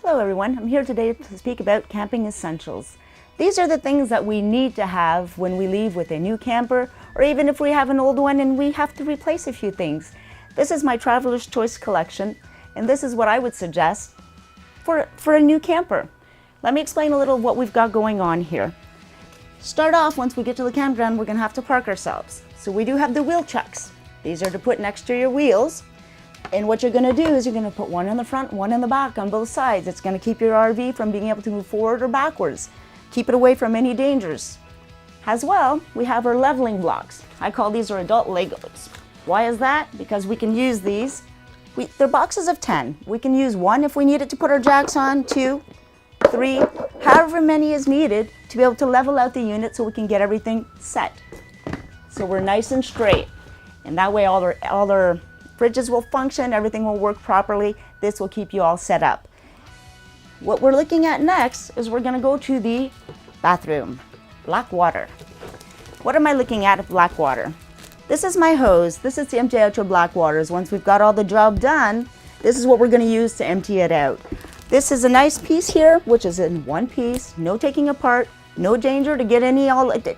Hello everyone, I'm here today to speak about camping essentials. These are the things that we need to have when we leave with a new camper, or even if we have an old one and we have to replace a few things. This is my Traveler's Choice collection, and this is what I would suggest for a new camper. Let me explain a little of what we've got going on here. Start off, once we get to the campground, we're going to have to park ourselves. So we do have the wheel chucks. These are to put next to your wheels. And what you're going to do is you're going to put one in the front, one in the back on both sides. It's going to keep your RV from being able to move forward or backwards. Keep it away from any dangers. As well, we have our leveling blocks. I call these our adult Legos. Why is that? Because we can use these. They're boxes of 10. We can use one if we need it to put our jacks on, 2, 3, however many is needed to be able to level out the unit so we can get everything set. So we're nice and straight. And that way all our fridges will function, everything will work properly. This will keep you all set up. What we're looking at next is we're gonna go to the bathroom. Black water. What am I looking at black water? This is my hose. This is to empty out your black waters. Once we've got all the job done, this is what we're gonna use to empty it out. This is a nice piece here, which is in one piece, no taking apart, no danger to get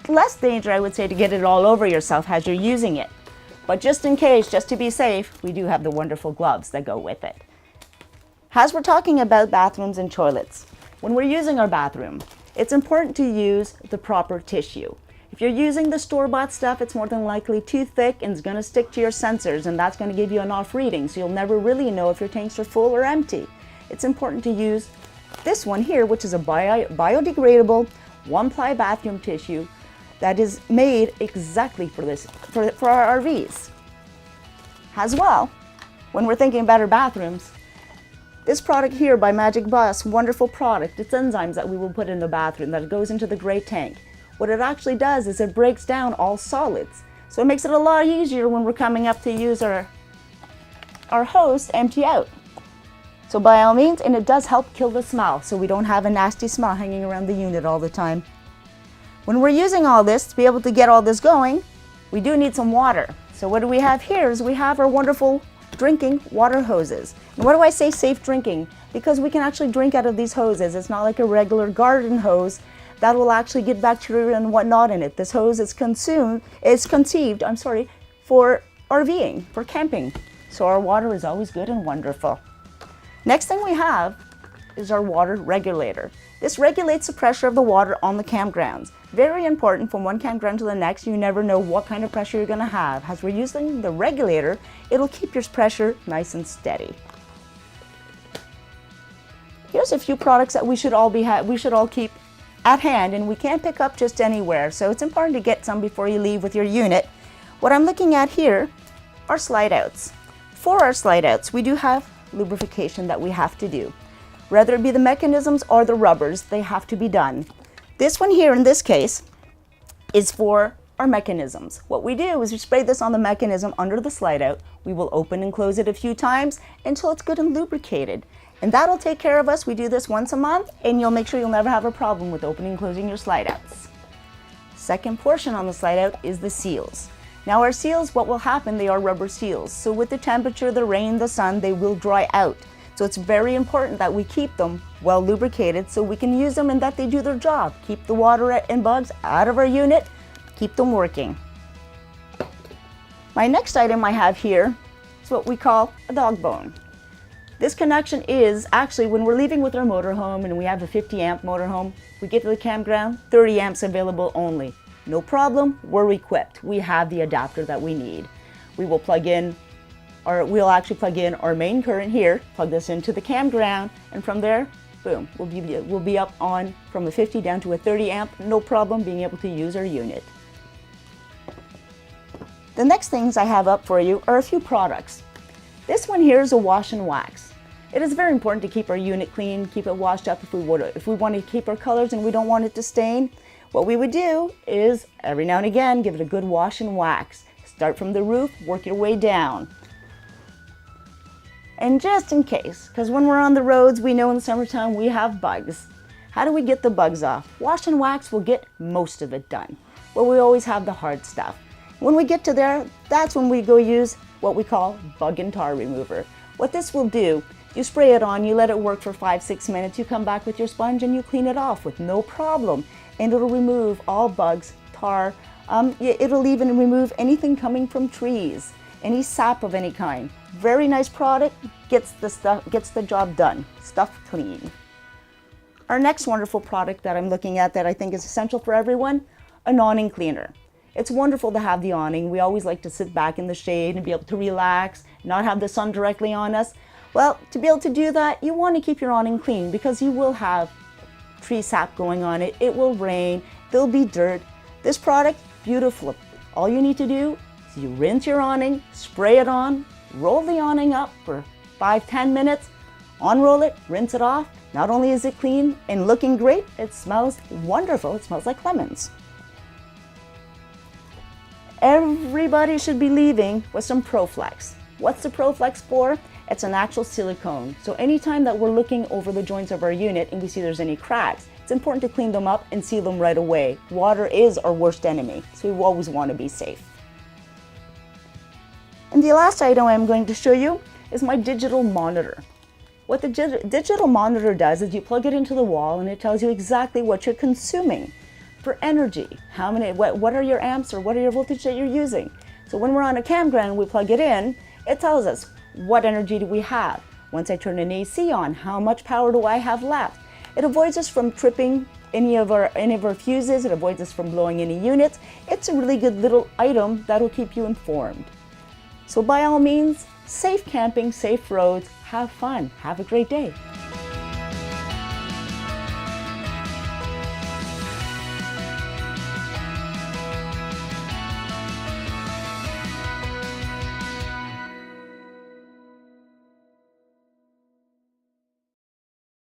less danger I would say to get it all over yourself as you're using it. But just in case, just to be safe, we do have the wonderful gloves that go with it. As we're talking about bathrooms and toilets, when we're using our bathroom, it's important to use the proper tissue. If you're using the store-bought stuff, it's more than likely too thick and it's going to stick to your sensors, and that's going to give you an off reading, so you'll never really know if your tanks are full or empty. It's important to use this one here, which is a biodegradable one-ply bathroom tissue that is made exactly for this, for our RVs. As well, when we're thinking about our bathrooms, this product here by Magic Bus, wonderful product. It's enzymes that we will put in the bathroom that goes into the gray tank. What it actually does is it breaks down all solids. So it makes it a lot easier when we're coming up to use our hose to empty out. So by all means, and it does help kill the smell, so we don't have a nasty smell hanging around the unit all the time. When we're using all this, to be able to get all this going, we do need some water. So what do we have here is we have our wonderful drinking water hoses. And what do I say safe drinking? Because we can actually drink out of these hoses. It's not like a regular garden hose that will actually get bacteria and whatnot in it. This hose is conceived, for RVing, for camping. So our water is always good and wonderful. Next thing we have is our water regulator. This regulates the pressure of the water on the campgrounds. Very important from one campground to the next. You never know what kind of pressure you're going to have. As we're using the regulator, it'll keep your pressure nice and steady. Here's a few products that we should all keep at hand, and we can't pick up just anywhere. So it's important to get some before you leave with your unit. What I'm looking at here are slide outs. For our slide outs, we do have lubrication that we have to do. Whether it be the mechanisms or the rubbers, they have to be done. This one here, in this case, is for our mechanisms. What we do is we spray this on the mechanism under the slide out. We will open and close it a few times until it's good and lubricated. And that'll take care of us. We do this once a month, and you'll make sure you'll never have a problem with opening and closing your slide outs. Second portion on the slide out is the seals. Now our seals, what will happen, they are rubber seals. So with the temperature, the rain, the sun, they will dry out. So it's very important that we keep them well lubricated so we can use them and that they do their job. Keep the water and bugs out of our unit, keep them working. My next item I have here is what we call a Dogbone. This connection is actually when we're leaving with our motorhome and we have a 50 amp motorhome, we get to the campground, 30 amps available only. No problem, we're equipped. We have the adapter that we need. We'll actually plug in our main current here, plug this into the campground, and from there, boom, we'll be up on from a 50 down to a 30 amp, no problem being able to use our unit. The next things I have up for you are a few products. This one here is a wash and wax. It is very important to keep our unit clean, keep it washed up if we want to keep our colors and we don't want it to stain. What we would do is every now and again give it a good wash and wax. Start from the roof, work your way down. And just in case, because when we're on the roads, we know in the summertime we have bugs. How do we get the bugs off? Wash and wax will get most of it done. But we always have the hard stuff. When we get to there, that's when we go use what we call bug and tar remover. What this will do You spray it on, you let it work for 5-6 minutes, you come back with your sponge and you clean it off with no problem. And it'll remove all bugs, tar, it'll even remove anything coming from trees, any sap of any kind. Very nice product, gets the job done, stuff clean. Our next wonderful product that I'm looking at that I think is essential for everyone, an awning cleaner. It's wonderful to have the awning. We always like to sit back in the shade and be able to relax, not have the sun directly on us. Well, to be able to do that, you want to keep your awning clean because you will have tree sap going on it. It will rain, there'll be dirt. This product, beautiful. All you need to do is you rinse your awning, spray it on, roll the awning up for 5-10 minutes, unroll it, rinse it off. Not only is it clean and looking great, it smells wonderful. It smells like lemons. Everybody should be leaving with some ProFlex. What's the ProFlex for? It's an actual silicone. So anytime that we're looking over the joints of our unit and we see there's any cracks, it's important to clean them up and seal them right away. Water is our worst enemy, so we always want to be safe. And the last item I'm going to show you is my digital monitor. What the digital monitor does is you plug it into the wall and it tells you exactly what you're consuming for energy. What are your amps or what are your voltage that you're using? So when we're on a campground, we plug it in, it tells us what energy do we have. Once I turn an AC on, how much power do I have left? It avoids us from tripping any of our fuses. It avoids us from blowing any units. It's a really good little item that'll keep you informed. So by all means, safe camping, safe roads, have fun, have a great day.